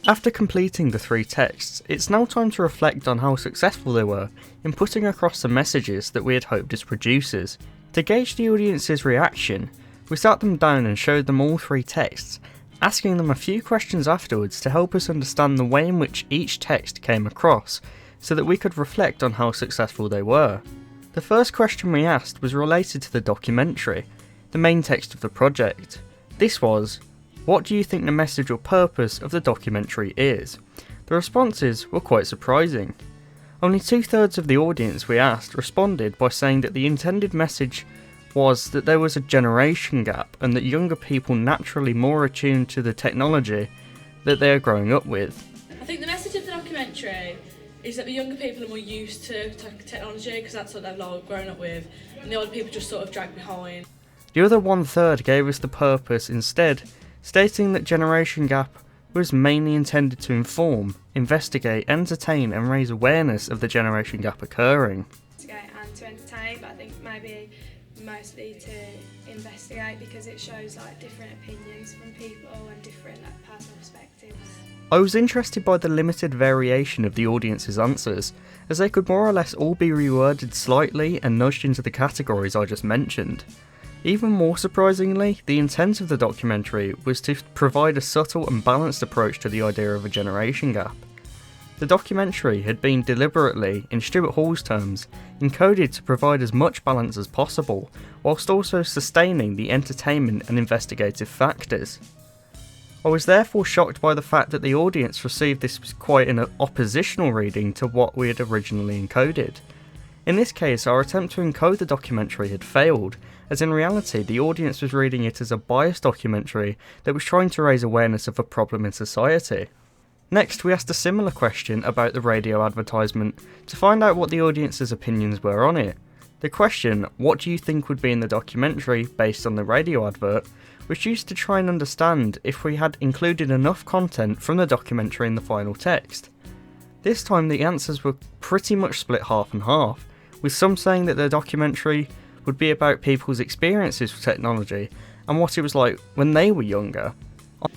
After completing the 3 texts, it's now time to reflect on how successful they were in putting across the messages that we had hoped as producers. To gauge the audience's reaction, we sat them down and showed them all 3 texts, asking them a few questions afterwards to help us understand the way in which each text came across, so that we could reflect on how successful they were. The first question we asked was related to the documentary, the main text of the project. This was, what do you think the message or purpose of the documentary is? The responses were quite surprising. Only 2/3 of the audience we asked responded by saying that the intended message was that there was a generation gap and that younger people naturally more attuned to the technology that they are growing up with. I think the message of the documentary is that the younger people are more used to technology because that's what they've grown up with, and the older people just sort of drag behind. The other 1/3 gave us the purpose instead, stating that Generation Gap was mainly intended to inform, investigate, entertain and raise awareness of the generation gap occurring. And to entertain, but I think maybe mostly to investigate because it shows different opinions from people and different personal perspectives. I was interested by the limited variation of the audience's answers, as they could more or less all be reworded slightly and nudged into the categories I just mentioned. Even more surprisingly, the intent of the documentary was to provide a subtle and balanced approach to the idea of a generation gap. The documentary had been deliberately, in Stuart Hall's terms, encoded to provide as much balance as possible, whilst also sustaining the entertainment and investigative factors. I was therefore shocked by the fact that the audience received this as quite an oppositional reading to what we had originally encoded. In this case, our attempt to encode the documentary had failed, as in reality the audience was reading it as a biased documentary that was trying to raise awareness of a problem in society. Next, we asked a similar question about the radio advertisement to find out what the audience's opinions were on it. The question, what do you think would be in the documentary based on the radio advert, was used to try and understand if we had included enough content from the documentary in the final text. This time the answers were pretty much split half and half, with some saying that the documentary would be about people's experiences with technology and what it was like when they were younger.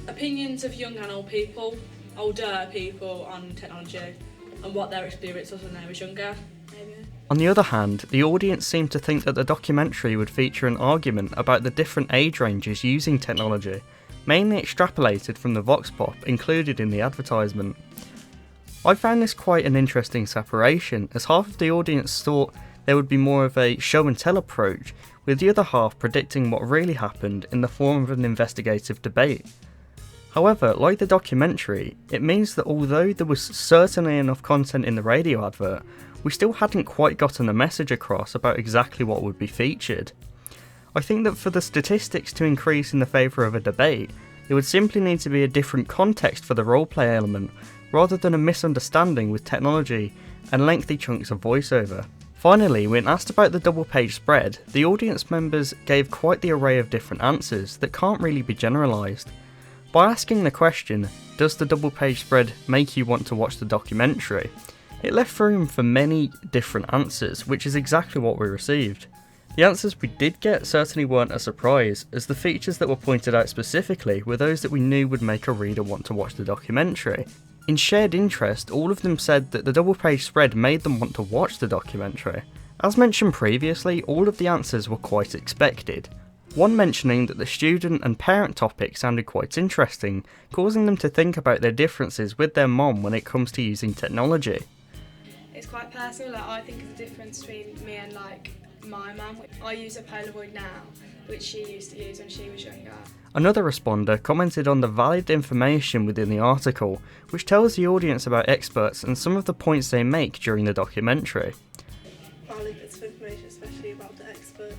Opinions of young and old people, older people on technology and what their experience was when they was younger, maybe. On the other hand, the audience seemed to think that the documentary would feature an argument about the different age ranges using technology, mainly extrapolated from the vox pop included in the advertisement. I found this quite an interesting separation, as half of the audience thought there would be more of a show and tell approach, with the other half predicting what really happened in the form of an investigative debate. However, like the documentary, it means that although there was certainly enough content in the radio advert, we still hadn't quite gotten the message across about exactly what would be featured. I think that for the statistics to increase in the favour of a debate, it would simply need to be a different context for the roleplay element, rather than a misunderstanding with technology and lengthy chunks of voiceover. Finally, when asked about the double page spread, the audience members gave quite the array of different answers that can't really be generalised. By asking the question, does the double page spread make you want to watch the documentary? It left room for many different answers, which is exactly what we received. The answers we did get certainly weren't a surprise, as the features that were pointed out specifically were those that we knew would make a reader want to watch the documentary. In shared interest, all of them said that the double page spread made them want to watch the documentary. As mentioned previously, all of the answers were quite expected. One mentioning that the student and parent topic sounded quite interesting, causing them to think about their differences with their mom when it comes to using technology. It's quite personal, I think of the difference between me and my mum. I use a Polaroid now, which she used to use when she was younger. Another responder commented on the valid information within the article, which tells the audience about experts and some of the points they make during the documentary. Valid bits of information, especially about the experts.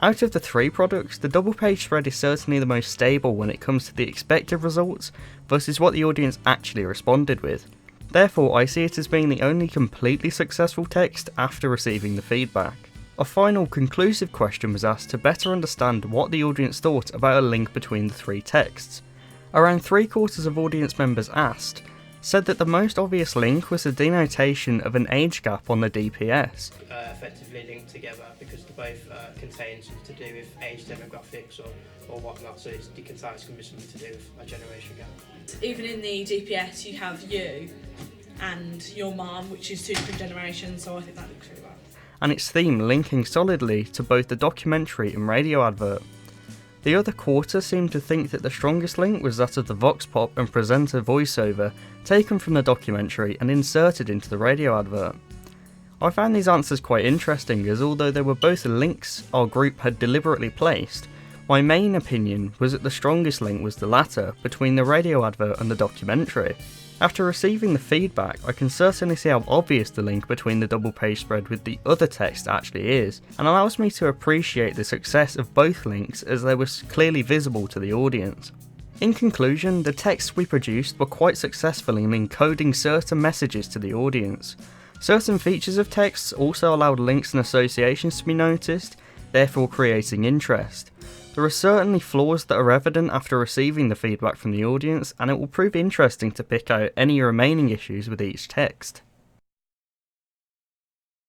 Out of the 3 products, the double page spread is certainly the most stable when it comes to the expected results versus what the audience actually responded with. Therefore, I see it as being the only completely successful text after receiving the feedback. A final conclusive question was asked to better understand what the audience thought about a link between the 3 texts. Around 3/4 of audience members asked said that the most obvious link was the denotation of an age gap on the DPS. Effectively linked together because they both contain something to do with age demographics or whatnot, so the contains can be something to do with a generation gap. Even in the DPS you have you and your mum, which is 2 different generations, so I think that looks really well. And its theme linking solidly to both the documentary and radio advert. The other quarter seemed to think that the strongest link was that of the vox pop and presenter voiceover taken from the documentary and inserted into the radio advert. I found these answers quite interesting, as although they were both links our group had deliberately placed, my main opinion was that the strongest link was the latter, between the radio advert and the documentary. After receiving the feedback, I can certainly see how obvious the link between the double page spread with the other text actually is, and allows me to appreciate the success of both links as they were clearly visible to the audience. In conclusion, the texts we produced were quite successful in encoding certain messages to the audience. Certain features of texts also allowed links and associations to be noticed, therefore creating interest. There are certainly flaws that are evident after receiving the feedback from the audience, and it will prove interesting to pick out any remaining issues with each text.